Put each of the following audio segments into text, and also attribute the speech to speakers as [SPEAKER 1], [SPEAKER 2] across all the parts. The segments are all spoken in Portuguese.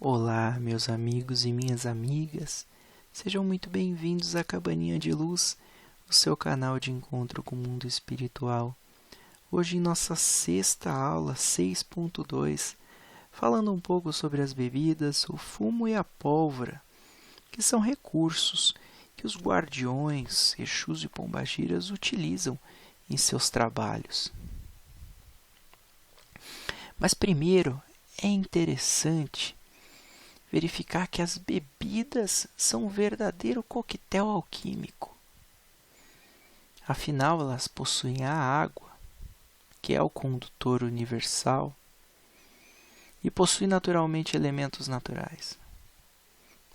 [SPEAKER 1] Olá, meus amigos e minhas amigas, sejam muito bem-vindos à Cabaninha de Luz, o seu canal de encontro com o mundo espiritual. Hoje, em nossa sexta aula 6.2, falando um pouco sobre as bebidas, o fumo e a pólvora, que são recursos que os guardiões, Exus e Pombagiras utilizam em seus trabalhos. Mas primeiro, é interessante verificar que as bebidas são um verdadeiro coquetel alquímico. Afinal, elas possuem a água, que é o condutor universal, e possui naturalmente elementos naturais.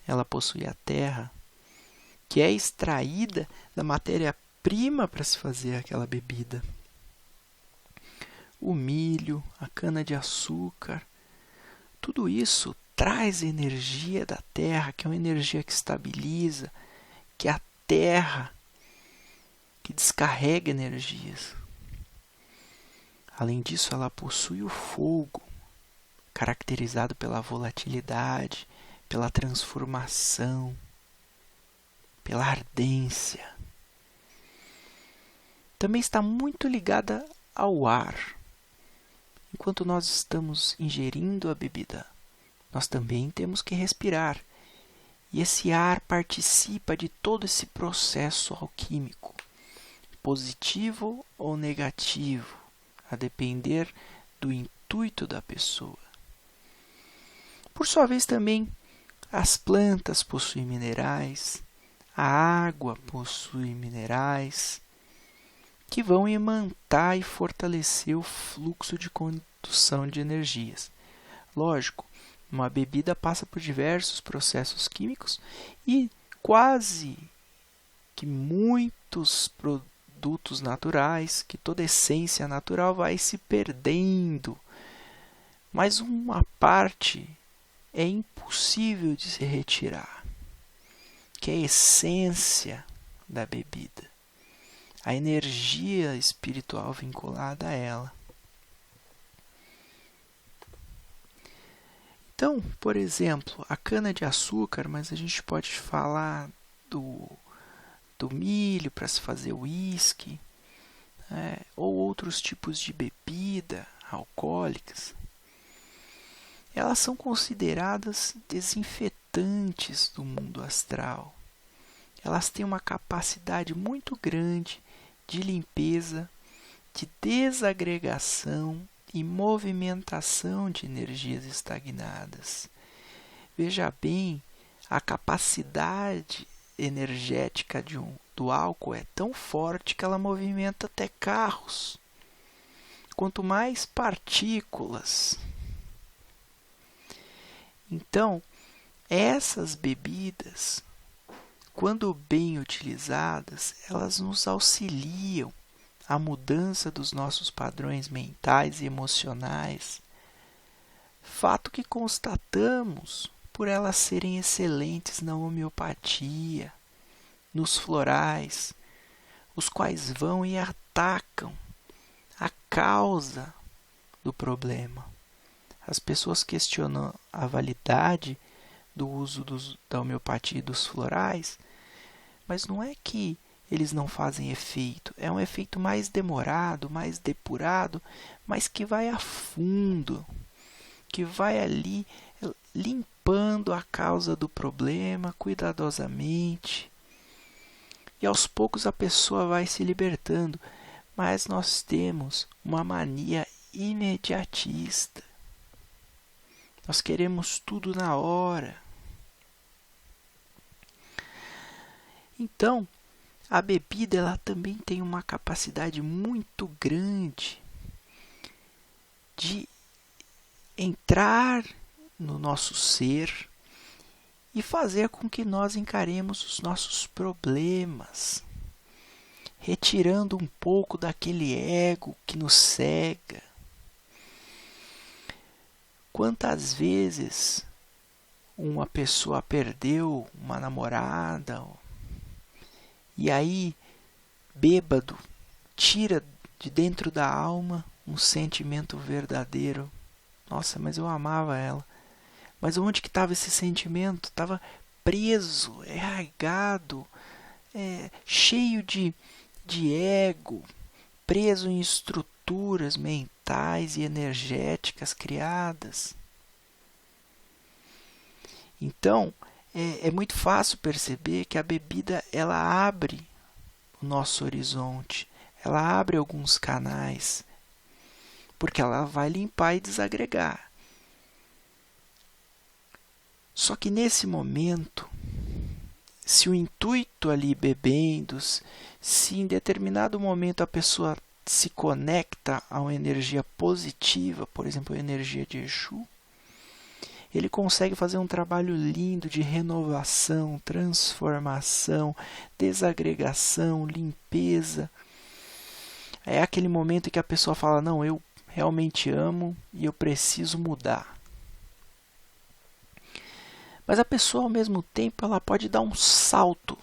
[SPEAKER 1] Ela possui a terra, que é extraída da matéria-prima para se fazer aquela bebida. O milho, a cana-de-açúcar, tudo isso traz energia da terra, que é uma energia que estabiliza, que é a terra que descarrega energias. Além disso, ela possui o fogo, caracterizado pela volatilidade, pela transformação, pela ardência. Também está muito ligada ao ar. Enquanto nós estamos ingerindo a bebida, nós também temos que respirar. E esse ar participa de todo esse processo alquímico, positivo ou negativo, a depender do intuito da pessoa. Por sua vez, também, as plantas possuem minerais, a água possui minerais, que vão imantar e fortalecer o fluxo de condução de energias. Lógico, uma bebida passa por diversos processos químicos e quase que muitos produtos naturais, que toda essência natural vai se perdendo. Mas uma parte é impossível de se retirar, que é a essência da bebida, a energia espiritual vinculada a ela. Então, por exemplo, a cana-de-açúcar, mas a gente pode falar do milho para se fazer uísque, ou outros tipos de bebida alcoólicas. Elas são consideradas desinfetantes do mundo astral. Elas têm uma capacidade muito grande de limpeza, de desagregação e movimentação de energias estagnadas. Veja bem, a capacidade energética do álcool é tão forte que ela movimenta até carros. Quanto mais partículas. Então, essas bebidas, quando bem utilizadas, elas nos auxiliam à mudança dos nossos padrões mentais e emocionais. Fato que constatamos por elas serem excelentes na homeopatia, nos florais, os quais vão e atacam a causa do problema. As pessoas questionam a validade do uso da homeopatia e dos florais, mas não é que eles não fazem efeito, é um efeito mais demorado, mais depurado, mas que vai a fundo, que vai ali limpando a causa do problema cuidadosamente. E aos poucos a pessoa vai se libertando, mas nós temos uma mania imediatista. Nós queremos tudo na hora. Então, a bebida ela também tem uma capacidade muito grande de entrar no nosso ser e fazer com que nós encaremos os nossos problemas, retirando um pouco daquele ego que nos cega. Quantas vezes uma pessoa perdeu uma namorada e aí, bêbado, tira de dentro da alma um sentimento verdadeiro. Nossa, mas eu amava ela. Mas onde que estava esse sentimento? Estava preso, arraigado, cheio de ego, preso em estruturas mentais e energéticas criadas. Então, é muito fácil perceber que a bebida ela abre o nosso horizonte, ela abre alguns canais, porque ela vai limpar e desagregar. Só que nesse momento, se o intuito ali bebendo, se em determinado momento a pessoa se conecta a uma energia positiva, por exemplo, a energia de Exu, ele consegue fazer um trabalho lindo de renovação, transformação, desagregação, limpeza. É aquele momento em que a pessoa fala, não, eu realmente amo e eu preciso mudar. Mas a pessoa, ao mesmo tempo, ela pode dar um salto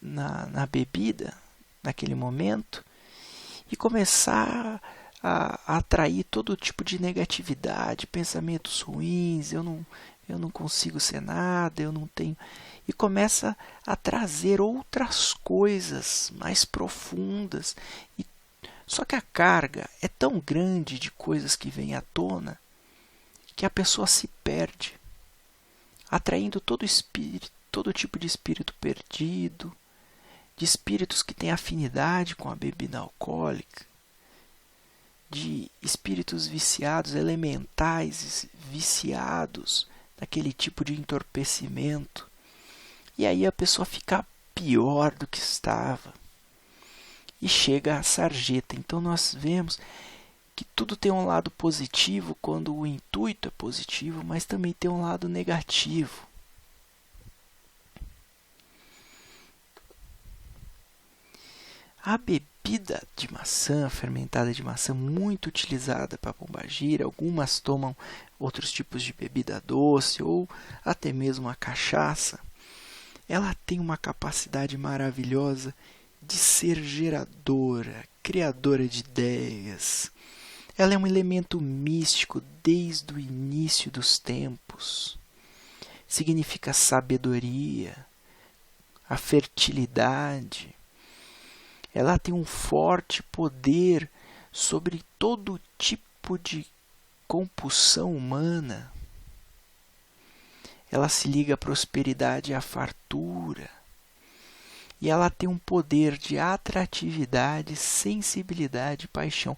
[SPEAKER 1] na bebida, naquele momento, e começar a atrair todo tipo de negatividade, pensamentos ruins, eu não consigo ser nada, eu não tenho... E começa a trazer outras coisas mais profundas. Só que a carga é tão grande de coisas que vêm à tona que a pessoa se perde, atraindo todo tipo de espírito perdido, de espíritos que têm afinidade com a bebida alcoólica, de espíritos viciados, elementais viciados naquele tipo de entorpecimento. E aí a pessoa fica pior do que estava e chega à sarjeta. Então nós vemos que tudo tem um lado positivo quando o intuito é positivo, mas também tem um lado negativo. A bebida de maçã, fermentada de maçã, muito utilizada para pombagira, algumas tomam outros tipos de bebida doce ou até mesmo a cachaça, ela tem uma capacidade maravilhosa de ser geradora, criadora de ideias. Ela é um elemento místico desde o início dos tempos. Significa sabedoria, a fertilidade. Ela tem um forte poder sobre todo tipo de compulsão humana. Ela se liga à prosperidade e à fartura. E ela tem um poder de atratividade, sensibilidade e paixão.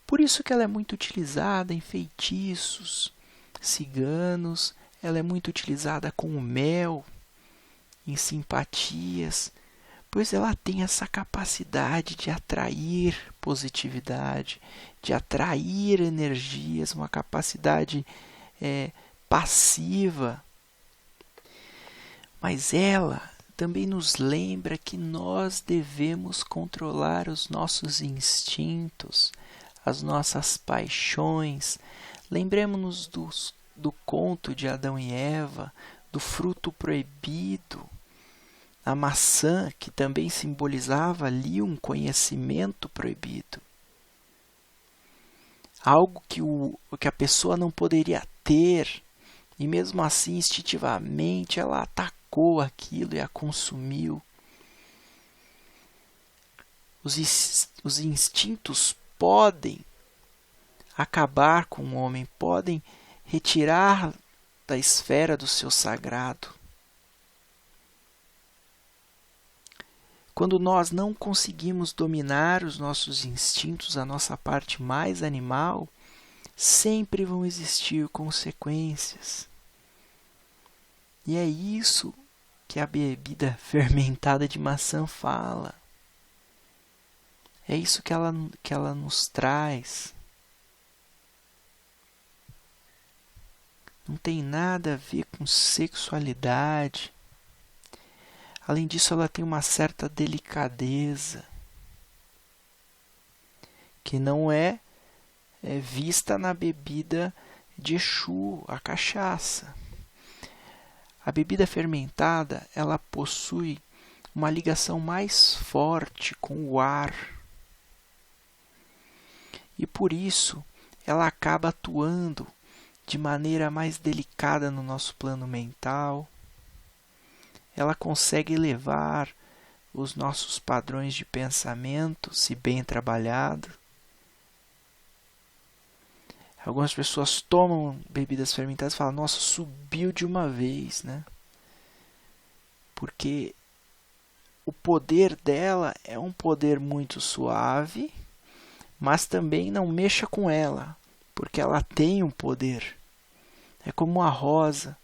[SPEAKER 1] Por isso que ela é muito utilizada em feitiços ciganos, ela é muito utilizada com o mel, em simpatias, pois ela tem essa capacidade de atrair positividade, de atrair energias, uma capacidade passiva. Mas ela também nos lembra que nós devemos controlar os nossos instintos, as nossas paixões. Lembremos-nos do conto de Adão e Eva, do fruto proibido, a maçã, que também simbolizava ali um conhecimento proibido. Algo que a pessoa não poderia ter, e mesmo assim, instintivamente, ela atacou aquilo e a consumiu. Os instintos podem acabar com o homem, podem retirar da esfera do seu sagrado. Quando nós não conseguimos dominar os nossos instintos, a nossa parte mais animal, sempre vão existir consequências. E é isso que a bebida fermentada de maçã fala. É isso que ela nos traz. Não tem nada a ver com sexualidade. Além disso, ela tem uma certa delicadeza que não é vista na bebida de Exu, a cachaça. A bebida fermentada, ela possui uma ligação mais forte com o ar. E por isso, ela acaba atuando de maneira mais delicada no nosso plano mental. Ela consegue elevar os nossos padrões de pensamento, se bem trabalhado. Algumas pessoas tomam bebidas fermentadas e falam, nossa, subiu de uma vez, né? Porque o poder dela é um poder muito suave, mas também não mexa com ela, porque ela tem um poder. É como uma rosa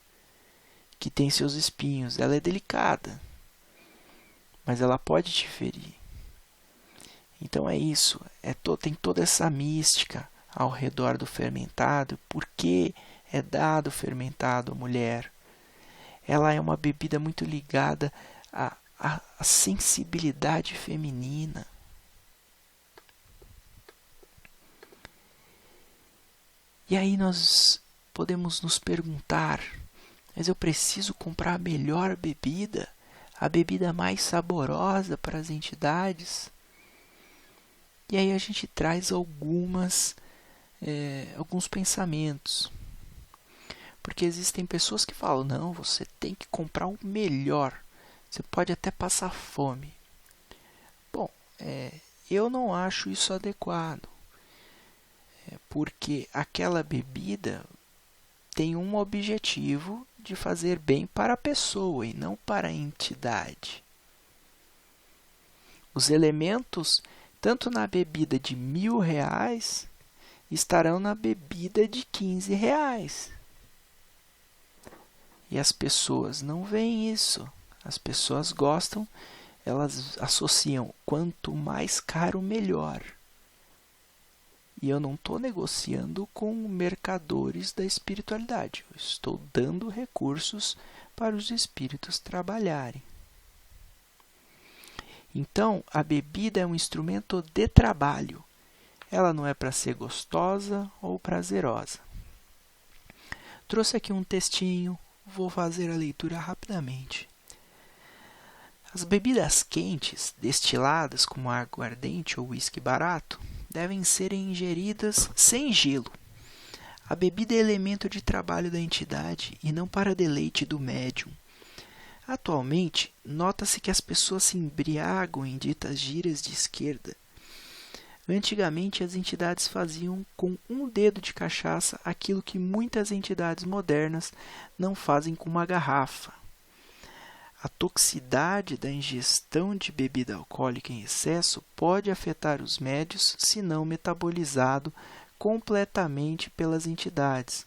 [SPEAKER 1] que tem seus espinhos. Ela é delicada, mas ela pode te ferir. Então é isso. Tem toda essa mística ao redor do fermentado. Por que é dado fermentado à mulher? Ela é uma bebida muito ligada à sensibilidade feminina. E aí nós podemos nos perguntar, mas eu preciso comprar a melhor bebida, a bebida mais saborosa para as entidades? E aí a gente traz alguns pensamentos. Porque existem pessoas que falam, não, você tem que comprar o melhor, você pode até passar fome. Bom, eu não acho isso adequado, porque aquela bebida tem um objetivo de fazer bem para a pessoa e não para a entidade. Os elementos, tanto na bebida de R$1.000, estarão na bebida de R$15. E as pessoas não veem isso. As pessoas gostam, elas associam quanto mais caro, melhor. E eu não estou negociando com mercadores da espiritualidade. Eu estou dando recursos para os espíritos trabalharem. Então, a bebida é um instrumento de trabalho. Ela não é para ser gostosa ou prazerosa. Trouxe aqui um textinho, vou fazer a leitura rapidamente. As bebidas quentes, destiladas como aguardente ou uísque barato, devem ser ingeridas sem gelo. A bebida é elemento de trabalho da entidade e não para deleite do médium. Atualmente, nota-se que as pessoas se embriagam em ditas gírias de esquerda. Antigamente, as entidades faziam com um dedo de cachaça aquilo que muitas entidades modernas não fazem com uma garrafa. A toxicidade da ingestão de bebida alcoólica em excesso pode afetar os médios se não metabolizado completamente pelas entidades.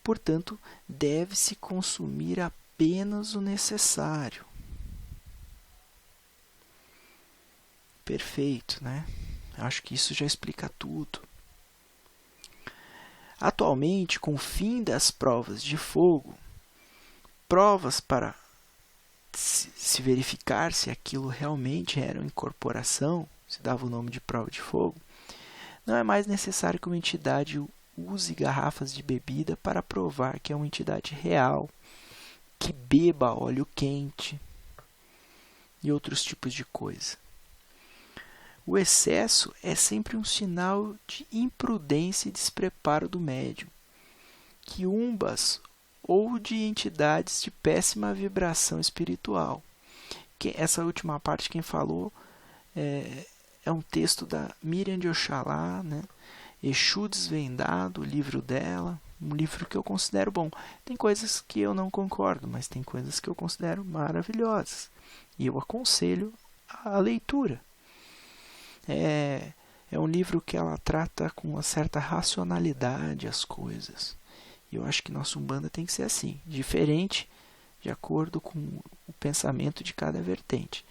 [SPEAKER 1] Portanto, deve-se consumir apenas o necessário. Perfeito, né? Acho que isso já explica tudo. Atualmente, com o fim das provas de fogo, provas para se verificar se aquilo realmente era uma incorporação, se dava o nome de prova de fogo, não é mais necessário que uma entidade use garrafas de bebida para provar que é uma entidade real, que beba óleo quente e outros tipos de coisa. O excesso é sempre um sinal de imprudência e despreparo do médium, que umbas ou de entidades de péssima vibração espiritual. Essa última parte quem falou é um texto da Miriam de Oxalá, né? Exu Desvendado, o livro dela, um livro que eu considero bom. Tem coisas que eu não concordo, mas tem coisas que eu considero maravilhosas. E eu aconselho a leitura. É um livro que ela trata com uma certa racionalidade as coisas. E eu acho que nossa Umbanda tem que ser assim, diferente de acordo com o pensamento de cada vertente.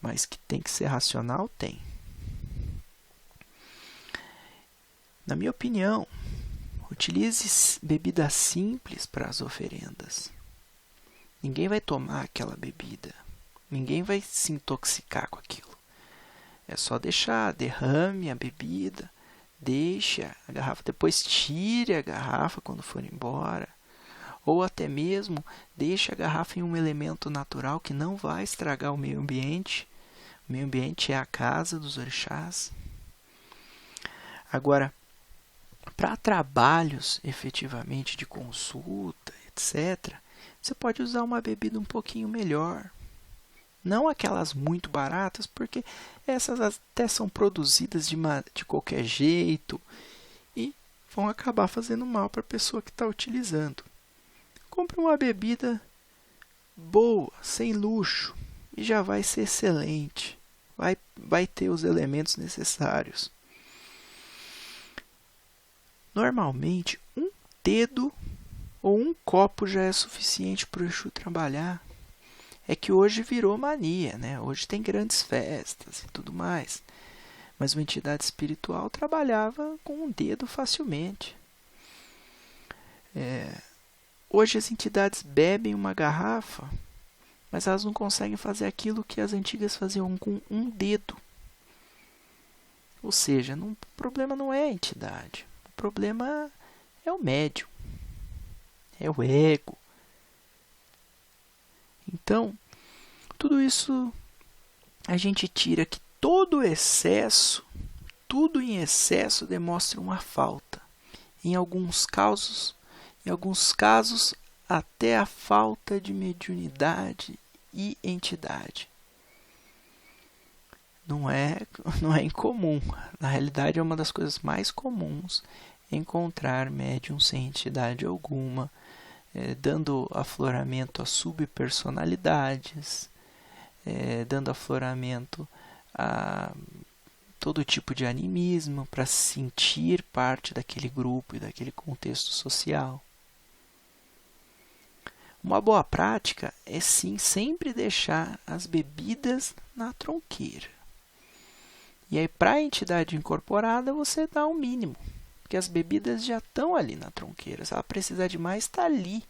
[SPEAKER 1] Mas que tem que ser racional, tem. Na minha opinião, utilize bebida simples para as oferendas. Ninguém vai tomar aquela bebida. Ninguém vai se intoxicar com aquilo. É só deixar, derrame a bebida, deixe a garrafa, depois tire a garrafa quando for embora. Ou até mesmo deixe a garrafa em um elemento natural que não vai estragar o meio ambiente. O meio ambiente é a casa dos orixás. Agora, Para trabalhos efetivamente de consulta, etc., você pode usar uma bebida um pouquinho melhor. Não aquelas muito baratas, porque essas até são produzidas de qualquer jeito e vão acabar fazendo mal para a pessoa que está utilizando. Compre uma bebida boa, sem luxo, e já vai ser excelente. Vai ter os elementos necessários. Normalmente, um dedo ou um copo já é suficiente para o Exu trabalhar. É que hoje virou mania, né? Hoje tem grandes festas e tudo mais. Mas uma entidade espiritual trabalhava com um dedo facilmente. Hoje as entidades bebem uma garrafa, mas elas não conseguem fazer aquilo que as antigas faziam com um dedo. Ou seja, o problema não é a entidade. O problema é o médium. É o ego. Então, tudo isso a gente tira que todo excesso, tudo em excesso demonstra uma falta. Em alguns casos, até a falta de mediunidade e entidade. Não é incomum. Na realidade, é uma das coisas mais comuns encontrar médium sem entidade alguma, dando afloramento a subpersonalidades, dando afloramento a todo tipo de animismo para se sentir parte daquele grupo e daquele contexto social. Uma boa prática é sim sempre deixar as bebidas na tronqueira. E aí, para a entidade incorporada, você dá o mínimo, porque as bebidas já estão ali na tronqueira. Se ela precisar de mais, está ali.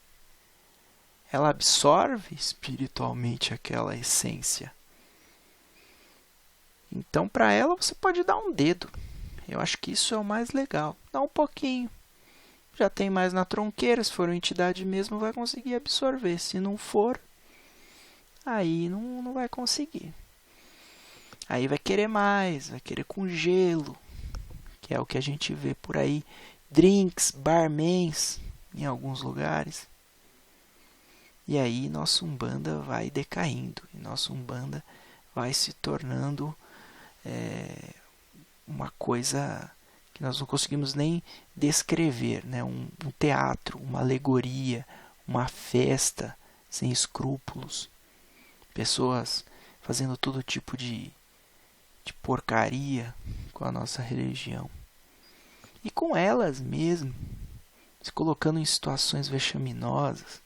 [SPEAKER 1] Ela absorve espiritualmente aquela essência. Então, para ela, você pode dar um dedo. Eu acho que isso é o mais legal. Dá um pouquinho. Já tem mais na tronqueira. Se for uma entidade mesmo, vai conseguir absorver. Se não for, aí não vai conseguir. Aí vai querer mais, vai querer com gelo, que é o que a gente vê por aí. Drinks, barmans, em alguns lugares. E aí nossa Umbanda vai decaindo. E nossa Umbanda vai se tornando uma coisa que nós não conseguimos nem descrever, né? Um teatro, uma alegoria, uma festa sem escrúpulos. Pessoas fazendo todo tipo de porcaria com a nossa religião. E com elas mesmo, se colocando em situações vexaminosas.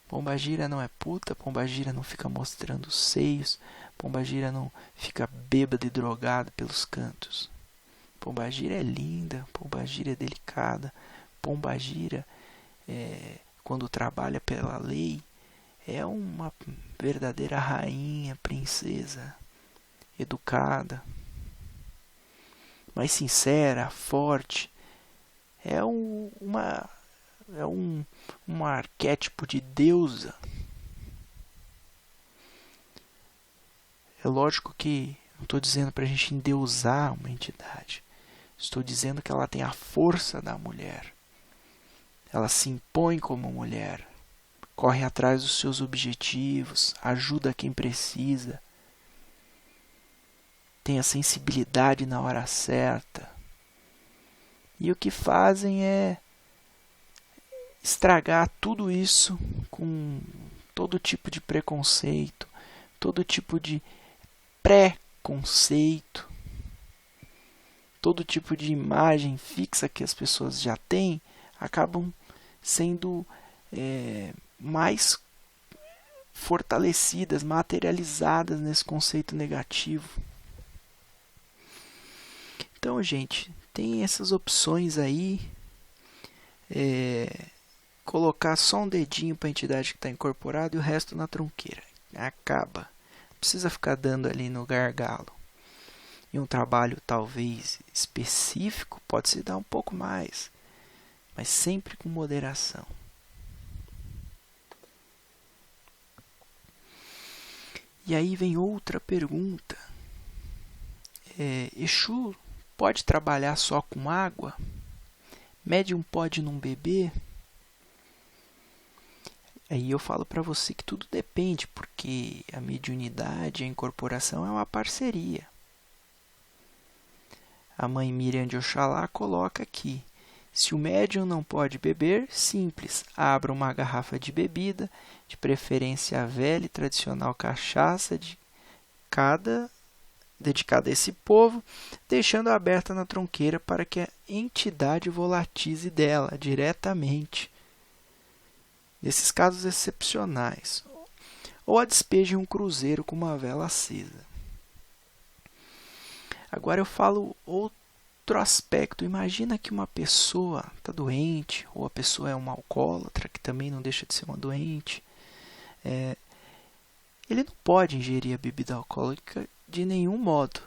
[SPEAKER 1] Pombagira não é puta, Pombagira não fica mostrando os seios, Pombagira não fica bêbada e drogada pelos cantos. Pombagira é linda, Pombagira é delicada, Pombagira, quando trabalha pela lei, é uma verdadeira rainha, princesa, educada, mas sincera, forte. É um arquétipo de deusa. É lógico que não estou dizendo para a gente endeusar uma entidade. Estou dizendo que ela tem a força da mulher. Ela se impõe como mulher. Corre atrás dos seus objetivos. Ajuda quem precisa. Tem a sensibilidade na hora certa. E o que fazem é estragar tudo isso com todo tipo de preconceito, todo tipo de pré-conceito, todo tipo de imagem fixa que as pessoas já têm, acabam sendo mais fortalecidas, materializadas nesse conceito negativo. Então, gente, tem essas opções aí. Colocar só um dedinho para a entidade que está incorporada e o resto na tronqueira. Acaba. Não precisa ficar dando ali no gargalo. E um trabalho talvez específico pode se dar um pouco mais, mas sempre com moderação. E aí vem outra pergunta. Exu pode trabalhar só com água? Médium pode não beber? Aí eu falo para você que tudo depende, porque a mediunidade, a incorporação é uma parceria. A mãe Miriam de Oxalá coloca aqui: se o médium não pode beber, simples, abra uma garrafa de bebida, de preferência a velha e tradicional cachaça dedicada a esse povo, deixando aberta na tronqueira para que a entidade volatize dela diretamente. Nesses casos excepcionais, ou a despeje em um cruzeiro com uma vela acesa. Agora eu falo outro aspecto. Imagina que uma pessoa está doente, ou a pessoa é uma alcoólatra, que também não deixa de ser uma doente. Ele não pode ingerir a bebida alcoólica de nenhum modo.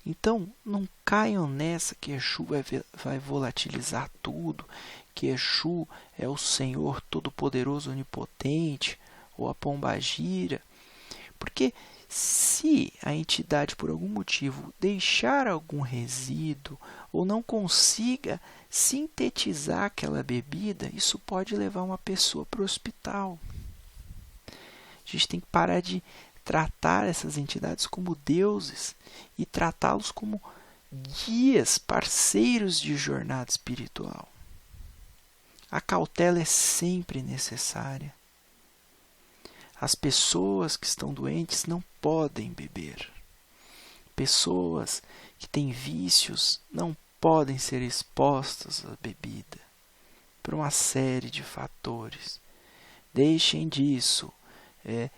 [SPEAKER 1] Então, não caiam nessa que Exu vai volatilizar tudo, que Exu é o Senhor Todo-Poderoso Onipotente, ou a Pombagira. Porque se a entidade, por algum motivo, deixar algum resíduo ou não consiga sintetizar aquela bebida, isso pode levar uma pessoa para o hospital. A gente tem que parar de tratar essas entidades como deuses e tratá-los como guias, parceiros de jornada espiritual. A cautela é sempre necessária. As pessoas que estão doentes não podem beber. Pessoas que têm vícios não podem ser expostas à bebida, por uma série de fatores. Deixem disso.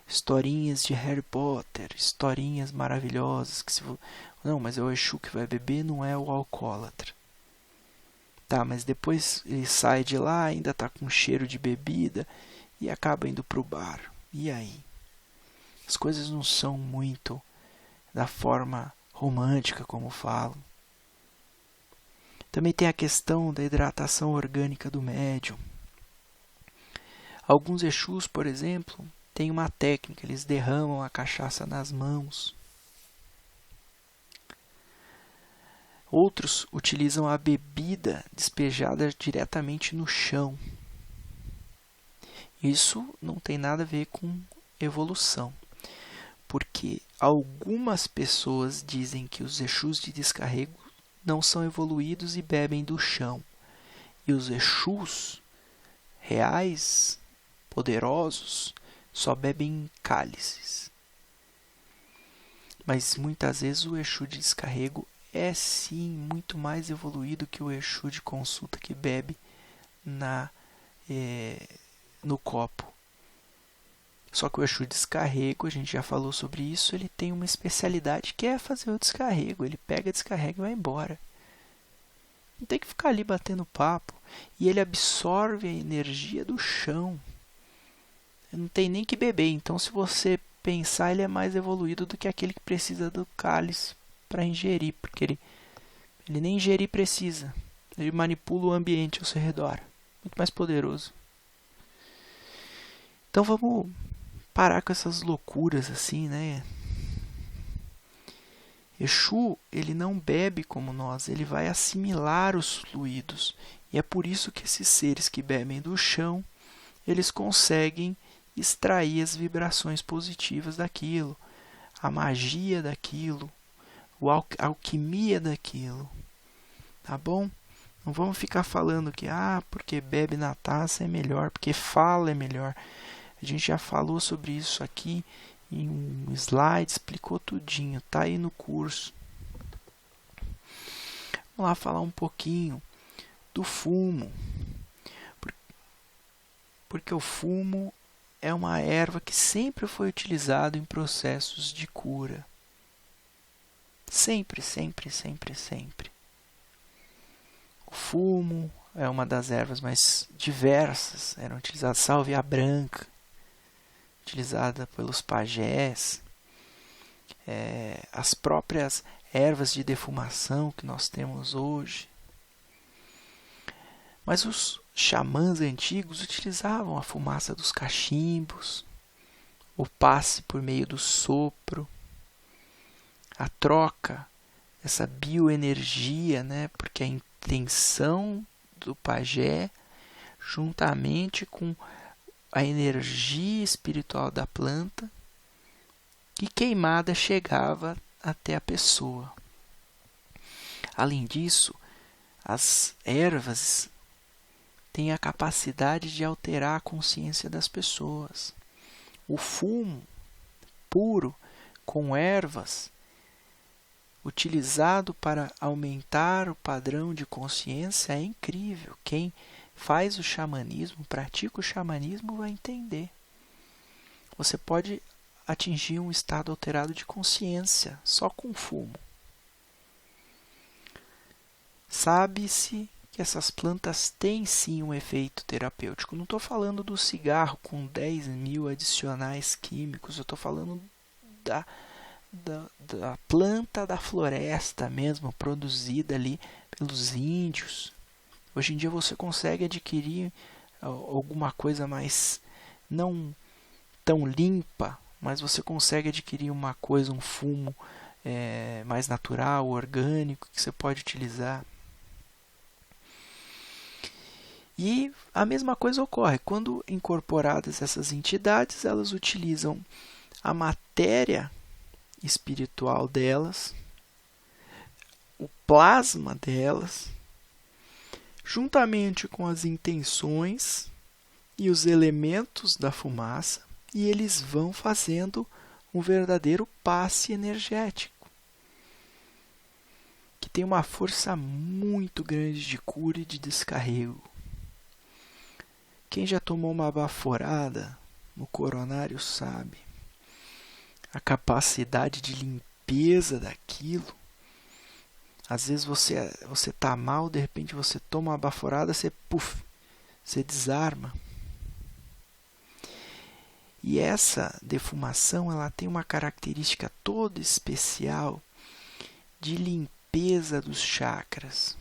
[SPEAKER 1] Historinhas de Harry Potter, historinhas maravilhosas. Não, mas é o Exu que vai beber, não é o alcoólatra. Tá, mas depois ele sai de lá, ainda está com cheiro de bebida e acaba indo para o bar. E aí? As coisas não são muito da forma romântica como falam. Também tem a questão da hidratação orgânica do médium. Alguns Exus, por exemplo, têm uma técnica, eles derramam a cachaça nas mãos. Outros utilizam a bebida despejada diretamente no chão. Isso não tem nada a ver com evolução, porque algumas pessoas dizem que os Exus de descarrego não são evoluídos e bebem do chão. E os Exus reais, poderosos, só bebem em cálices. Mas muitas vezes o Exu de descarrego é sim muito mais evoluído que o Exu de consulta que bebe no copo. Só que o Exu de descarrego, a gente já falou sobre isso, ele tem uma especialidade que é fazer o descarrego. Ele pega, descarrega e vai embora. Não tem que ficar ali batendo papo. E ele absorve a energia do chão. Não tem nem que beber. Então, se você pensar, ele é mais evoluído do que aquele que precisa do cálice para ingerir. Porque ele nem ingerir precisa. Ele manipula o ambiente ao seu redor. Muito mais poderoso. Então, vamos parar com essas loucuras assim, né? Exu, ele não bebe como nós, ele vai assimilar os fluidos. E é por isso que esses seres que bebem do chão, eles conseguem extrair as vibrações positivas daquilo, a magia daquilo, a alquimia daquilo. Tá bom? Não vamos ficar falando que porque bebe na taça é melhor, porque fala é melhor. A gente já falou sobre isso aqui em um slide, explicou tudinho, tá aí no curso. Vamos lá falar um pouquinho do fumo. Porque o fumo é uma erva que sempre foi utilizada em processos de cura. Sempre, sempre, sempre, sempre. O fumo é uma das ervas mais diversas, eram utilizadas, salvia branca, utilizada pelos pajés, as próprias ervas de defumação que nós temos hoje. Mas os xamãs antigos utilizavam a fumaça dos cachimbos, o passe por meio do sopro, a troca essa bioenergia, né? Porque a intenção do pajé, juntamente com a energia espiritual da planta, e queimada chegava até a pessoa. Além disso, as ervas têm a capacidade de alterar a consciência das pessoas. O fumo puro com ervas, utilizado para aumentar o padrão de consciência, é incrível. Quem faz o xamanismo, pratica o xamanismo, vai entender. Você pode atingir um estado alterado de consciência só com fumo. Sabe-se que essas plantas têm sim um efeito terapêutico. Não estou falando do cigarro com 10.000 adicionais químicos, eu estou falando da planta da floresta mesmo, produzida ali pelos índios. Hoje em dia você consegue adquirir alguma coisa mais, não tão limpa, mas você consegue adquirir uma coisa, um fumo mais natural, orgânico, que você pode utilizar. E a mesma coisa ocorre quando incorporadas essas entidades, elas utilizam a matéria espiritual delas, o plasma delas, juntamente com as intenções e os elementos da fumaça, e eles vão fazendo um verdadeiro passe energético, que tem uma força muito grande de cura e de descarrego. Quem já tomou uma baforada no coronário sabe a capacidade de limpeza daquilo. Às vezes você está mal, de repente você toma uma baforada, você desarma. E essa defumação, ela tem uma característica toda especial de limpeza dos chakras.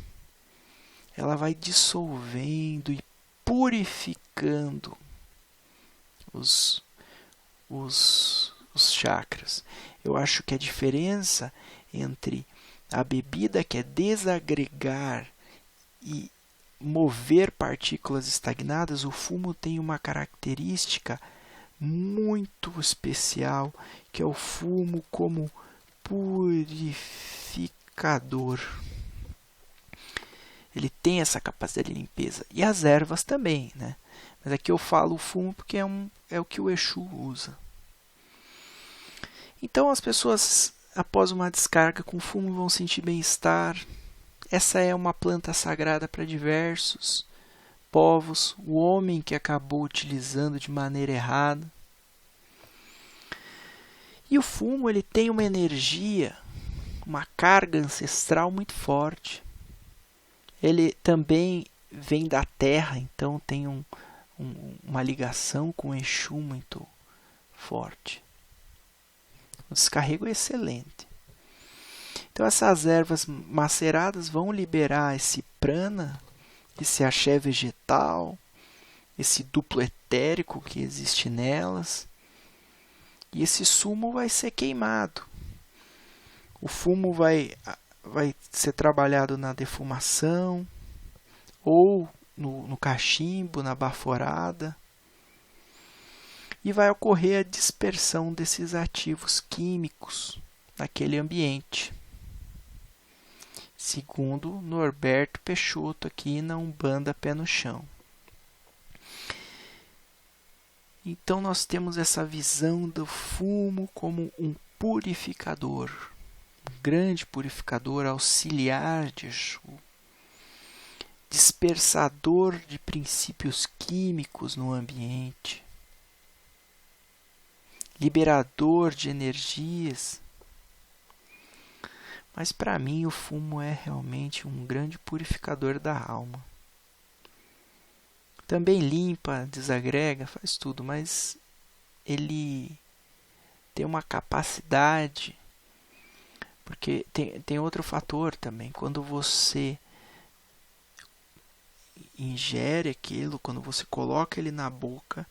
[SPEAKER 1] Ela vai dissolvendo e purificando os chakras. Eu acho que a diferença entre a bebida, que é desagregar e mover partículas estagnadas, o fumo tem uma característica muito especial, que é o fumo como purificador. Ele tem essa capacidade de limpeza. E as ervas também, né? Mas aqui eu falo o fumo porque é o que o Exu usa. Então as pessoas, após uma descarga com fumo, vão sentir bem-estar. Essa é uma planta sagrada para diversos povos. O homem que acabou utilizando de maneira errada. E o fumo, ele tem uma energia, uma carga ancestral muito forte. Ele também vem da terra, então tem uma ligação com o Exu muito forte. O descarrego é excelente. Então essas ervas maceradas vão liberar esse prana, esse axé vegetal, esse duplo etérico que existe nelas. E esse sumo vai ser queimado. O fumo vai ser trabalhado na defumação, ou no cachimbo, na baforada. E vai ocorrer a dispersão desses ativos químicos naquele ambiente. Segundo Norberto Peixoto aqui na Umbanda Pé no Chão. Então nós temos essa visão do fumo como um purificador, um grande purificador, auxiliar de Exu, dispersador de princípios químicos no ambiente, liberador de energias. Mas para mim o fumo é realmente um grande purificador da alma. Também limpa, desagrega, faz tudo, mas ele tem uma capacidade, porque tem outro fator também. Quando você ingere aquilo, quando você coloca ele na boca,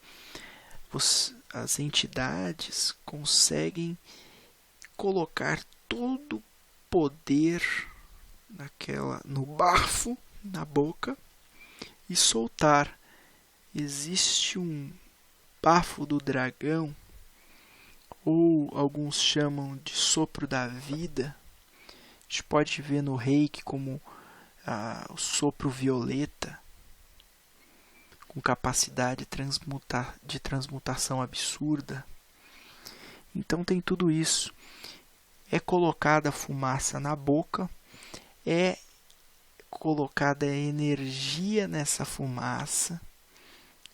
[SPEAKER 1] as entidades conseguem colocar todo poder no bafo, na boca, e soltar. Existe um bafo do dragão, ou alguns chamam de sopro da vida. A gente pode ver no Reiki como o sopro violeta, com capacidade de transmutação absurda. Então tem tudo isso. É colocada a fumaça na boca, é colocada energia nessa fumaça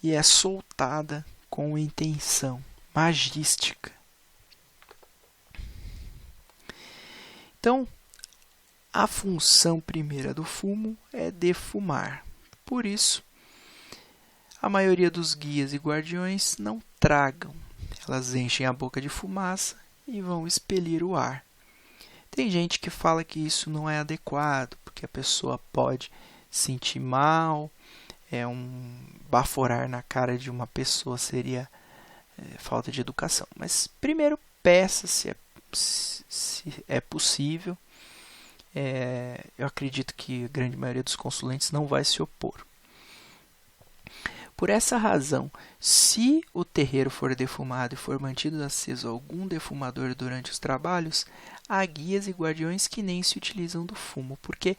[SPEAKER 1] e é soltada com intenção magística. Então, a função primeira do fumo é defumar. Por isso, a maioria dos guias e guardiões não tragam. Elas enchem a boca de fumaça e vão expelir o ar. Tem gente que fala que isso não é adequado, porque a pessoa pode sentir mal, baforar na cara de uma pessoa seria falta de educação. Mas primeiro peça se é possível. Eu acredito que a grande maioria dos consulentes não vai se opor. Por essa razão, se o terreiro for defumado e for mantido aceso algum defumador durante os trabalhos, há guias e guardiões que nem se utilizam do fumo, porque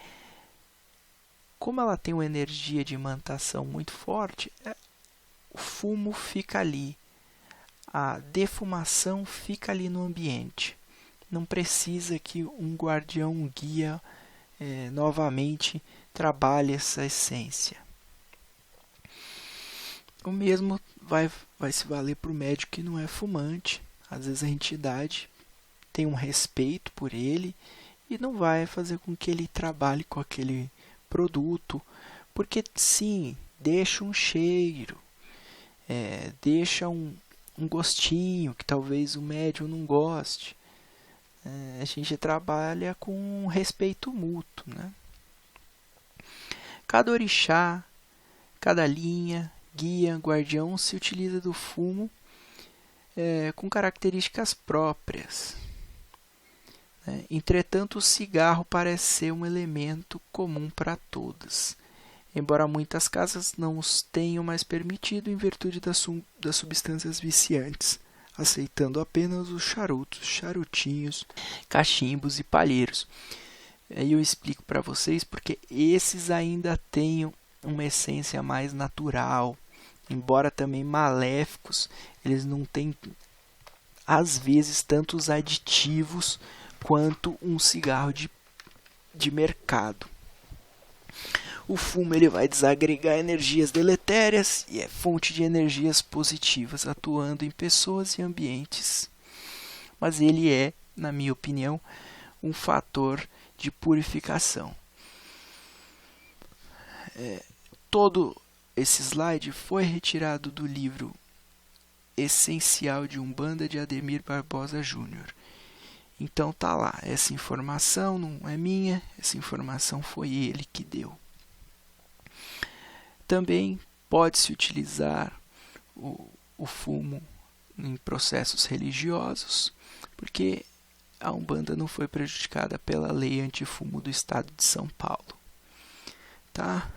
[SPEAKER 1] como ela tem uma energia de imantação muito forte, o fumo fica ali, a defumação fica ali no ambiente. Não precisa que um guardião, um guia, novamente trabalhe essa essência. O mesmo vai se valer para o médico que não é fumante. Às vezes a entidade tem um respeito por ele e não vai fazer com que ele trabalhe com aquele produto, porque sim, deixa um cheiro, deixa um gostinho que talvez o médium não goste. A gente trabalha com respeito mútuo, né? Cada orixá, cada linha, guia, guardião se utiliza do fumo com características próprias. Entretanto, o cigarro parece ser um elemento comum para todas, embora muitas casas não os tenham mais permitido em virtude das substâncias viciantes, aceitando apenas os charutos, charutinhos, cachimbos e palheiros. Aí eu explico para vocês porque esses ainda têm uma essência mais natural, embora também maléficos, eles não têm às vezes tantos aditivos quanto um cigarro de mercado. O fumo ele vai desagregar energias deletérias e é fonte de energias positivas, atuando em pessoas e ambientes. Mas ele é, na minha opinião, um fator de purificação. Todo esse slide foi retirado do livro Essencial de Umbanda de Ademir Barbosa Júnior. Então tá lá, essa informação não é minha, essa informação foi ele que deu. Também pode-se utilizar o fumo em processos religiosos, porque a Umbanda não foi prejudicada pela lei antifumo do estado de São Paulo. Tá?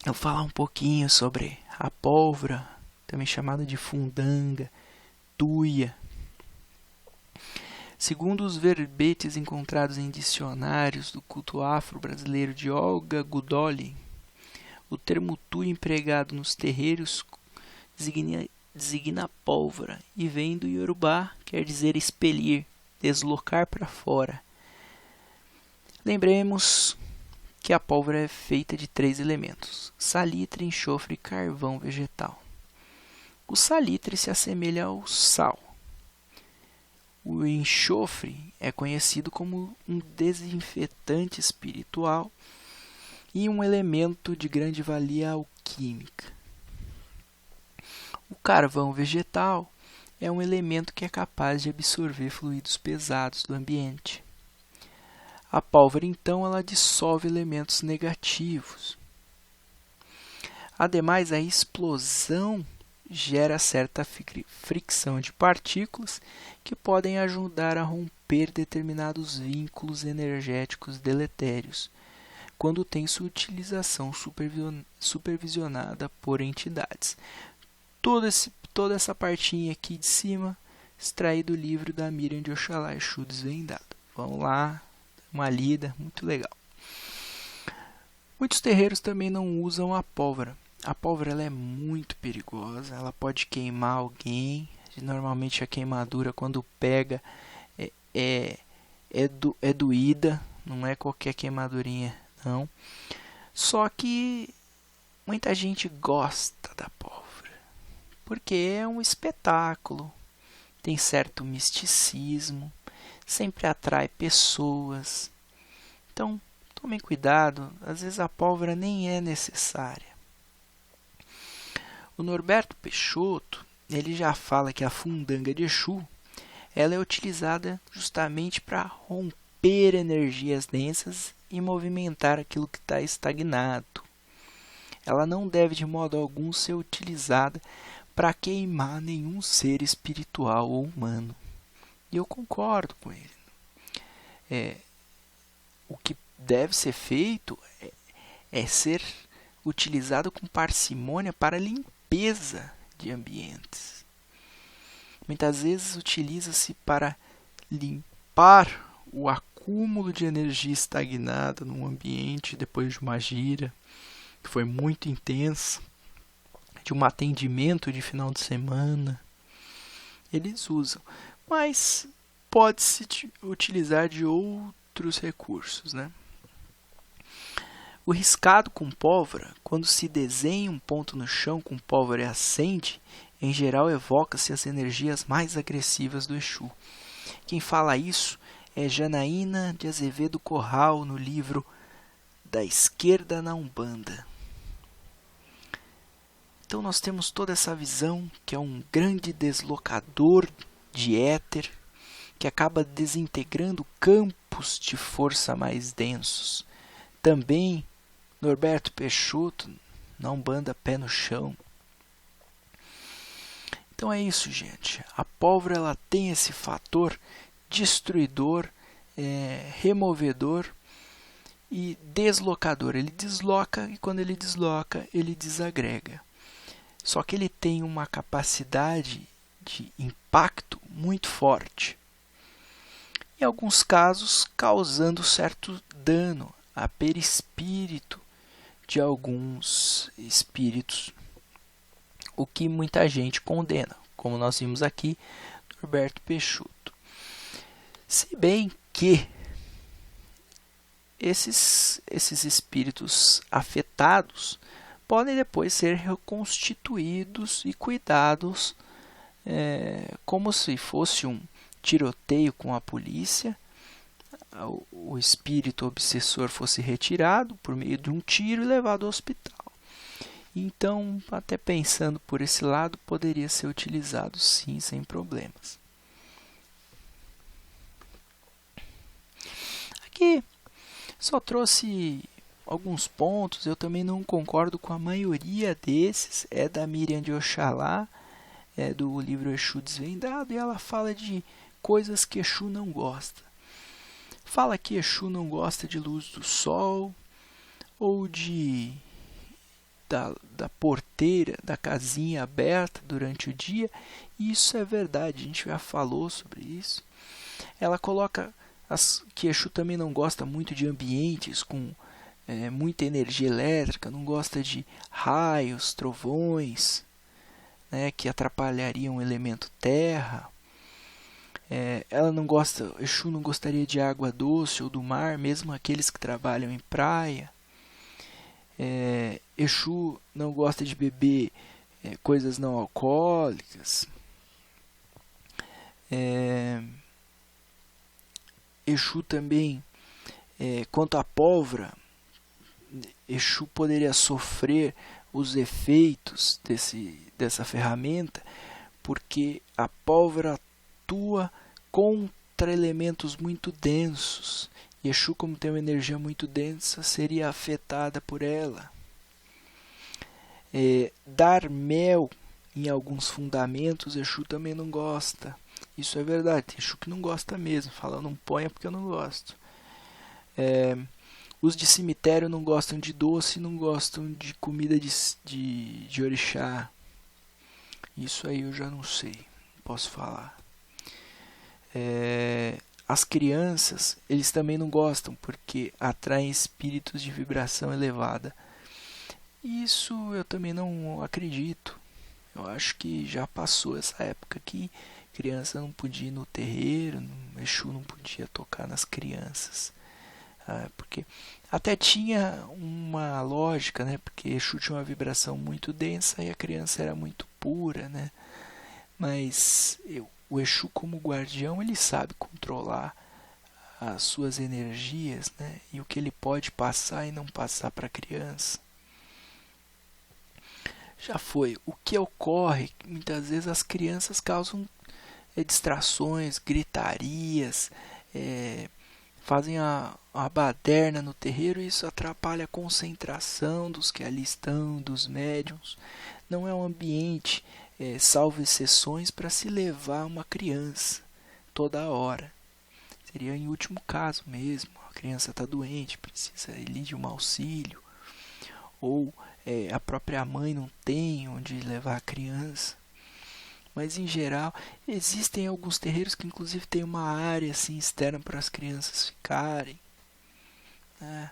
[SPEAKER 1] Eu vou falar um pouquinho sobre a pólvora, também chamada de fundanga, tuia. Segundo os verbetes encontrados em dicionários do culto afro-brasileiro de Olga Gudoli, o termo tuia empregado nos terreiros designa pólvora e vem do Yorubá, quer dizer expelir, deslocar para fora. Lembremos que a pólvora é feita de 3 elementos: salitre, enxofre e carvão vegetal. O salitre se assemelha ao sal. O enxofre é conhecido como um desinfetante espiritual e um elemento de grande valia alquímica. O carvão vegetal é um elemento que é capaz de absorver fluidos pesados do ambiente. A pólvora, então, ela dissolve elementos negativos. Ademais, a explosão gera certa fricção de partículas que podem ajudar a romper determinados vínculos energéticos deletérios, quando tem sua utilização supervisionada por entidades. Toda essa partinha aqui de cima, extraído do livro da Miriam de Oxalá Exu Desvendado. Vamos lá, uma lida, muito legal. Muitos terreiros também não usam a pólvora. A pólvora ela é muito perigosa, ela pode queimar alguém. Normalmente a queimadura, quando pega, é doída, não é qualquer queimadurinha, não. Só que muita gente gosta da pólvora, porque é um espetáculo, tem certo misticismo, sempre atrai pessoas. Então, tomem cuidado, às vezes a pólvora nem é necessária. O Norberto Peixoto, ele já fala que a fundanga de Exu, ela é utilizada justamente para romper energias densas e movimentar aquilo que está estagnado. Ela não deve de modo algum ser utilizada para queimar nenhum ser espiritual ou humano. E eu concordo com ele. O que deve ser feito é ser utilizado com parcimônia para limpeza de ambientes. Muitas vezes utiliza-se para limpar o acúmulo de energia estagnada num ambiente depois de uma gira que foi muito intensa, de um atendimento de final de semana. Eles usam, mas pode-se utilizar de outros recursos, né? O riscado com pólvora, quando se desenha um ponto no chão com pólvora e acende, em geral evoca-se as energias mais agressivas do Exu. Quem fala isso é Janaína de Azevedo Corral, no livro Da Esquerda na Umbanda. Então nós temos toda essa visão que é um grande deslocador de éter, que acaba desintegrando campos de força mais densos. Também Norberto Peixoto, na Umbanda Pé no Chão. Então é isso, gente. A pólvora ela tem esse fator destruidor, removedor e deslocador. Ele desloca e quando ele desloca, ele desagrega. Só que ele tem uma capacidade de impacto muito forte. Em alguns casos, causando certo dano a perispírito de alguns espíritos, o que muita gente condena, como nós vimos aqui no Norberto Peixoto. Se bem que esses espíritos afetados podem depois ser reconstituídos e cuidados como se fosse um tiroteio com a polícia. O espírito obsessor fosse retirado por meio de um tiro e levado ao hospital. Então, até pensando por esse lado, poderia ser utilizado sim, sem problemas. Aqui só trouxe alguns pontos, eu também não concordo com a maioria desses, é da Miriam de Oxalá, é do livro Exu Desvendado, e ela fala de coisas que Exu não gosta. Fala que Exu não gosta de luz do sol, ou da porteira, da casinha aberta durante o dia, e isso é verdade, a gente já falou sobre isso. Ela coloca que Exu também não gosta muito de ambientes com muita energia elétrica, não gosta de raios, trovões, né, que atrapalhariam o elemento terra. Ela não gosta, Exu não gostaria de água doce ou do mar, mesmo aqueles que trabalham em praia. Exu não gosta de beber coisas não alcoólicas. Exu também, quanto à pólvora, Exu poderia sofrer os efeitos dessa ferramenta, porque a pólvora atua contra elementos muito densos. E Exu, como tem uma energia muito densa, seria afetada por ela. Dar mel em alguns fundamentos, Exu também não gosta. Isso é verdade, tem Exu que não gosta mesmo, fala não ponha porque eu não gosto. Os de cemitério não gostam de doce, não gostam de comida de orixá. Isso aí eu já não sei, não posso falar. As crianças, eles também não gostam porque atraem espíritos de vibração elevada. Isso eu também não acredito. Eu acho que já passou essa época que criança não podia ir no terreiro, Exu não podia tocar nas crianças. Porque até tinha uma lógica, né? Porque Exu tinha uma vibração muito densa e a criança era muito pura, né? Mas o Exu como guardião, ele sabe controlar as suas energias, né? E o que ele pode passar e não passar para a criança. Já foi. O que ocorre, muitas vezes as crianças causam distrações, gritarias, fazem a baderna no terreiro e isso atrapalha a concentração dos que ali estão, dos médiuns. Não é um ambiente, salvo exceções, para se levar uma criança toda hora. Seria em último caso mesmo, a criança está doente, precisa ali de um auxílio, ou a própria mãe não tem onde levar a criança. Mas em geral, existem alguns terreiros que inclusive tem uma área assim externa para as crianças ficarem, né?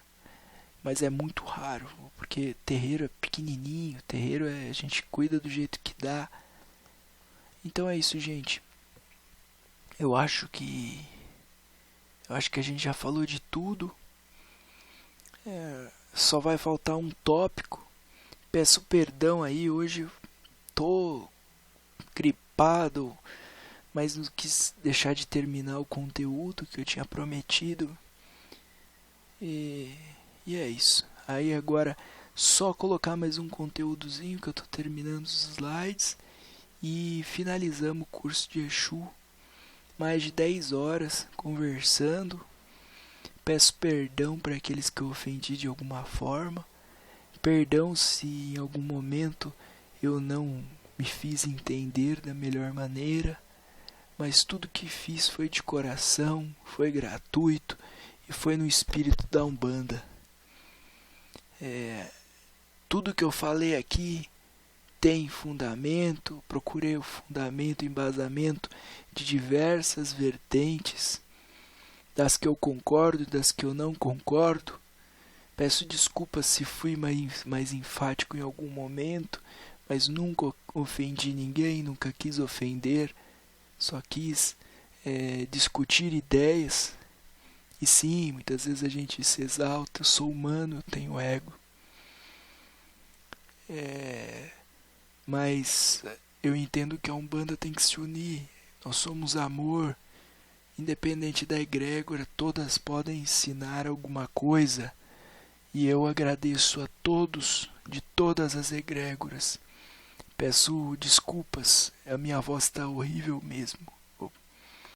[SPEAKER 1] Mas é muito raro, porque terreiro é pequenininho, terreiro a gente cuida do jeito que dá. Então é isso, gente. Eu acho que a gente já falou de tudo. Só vai faltar um tópico. Peço perdão aí, hoje tô gripado, mas não quis deixar de terminar o conteúdo que eu tinha prometido. E é isso. Aí agora só colocar mais um conteúdozinho que eu tô terminando os slides e finalizamos o curso de Exu. Mais de 10 horas conversando. Peço perdão para aqueles que eu ofendi de alguma forma. Perdão se em algum momento eu não me fiz entender da melhor maneira, mas tudo que fiz foi de coração, foi gratuito e foi no espírito da Umbanda. Tudo que eu falei aqui tem fundamento, procurei o fundamento, embasamento de diversas vertentes, das que eu concordo e das que eu não concordo. Peço desculpas se fui mais enfático em algum momento, mas nunca ofendi ninguém, nunca quis ofender, só quis discutir ideias. E sim, muitas vezes a gente se exalta, eu sou humano, eu tenho ego. Mas eu entendo que a Umbanda tem que se unir, nós somos amor, independente da egrégora, todas podem ensinar alguma coisa. E eu agradeço a todos de todas as egrégoras. Peço desculpas, a minha voz está horrível mesmo.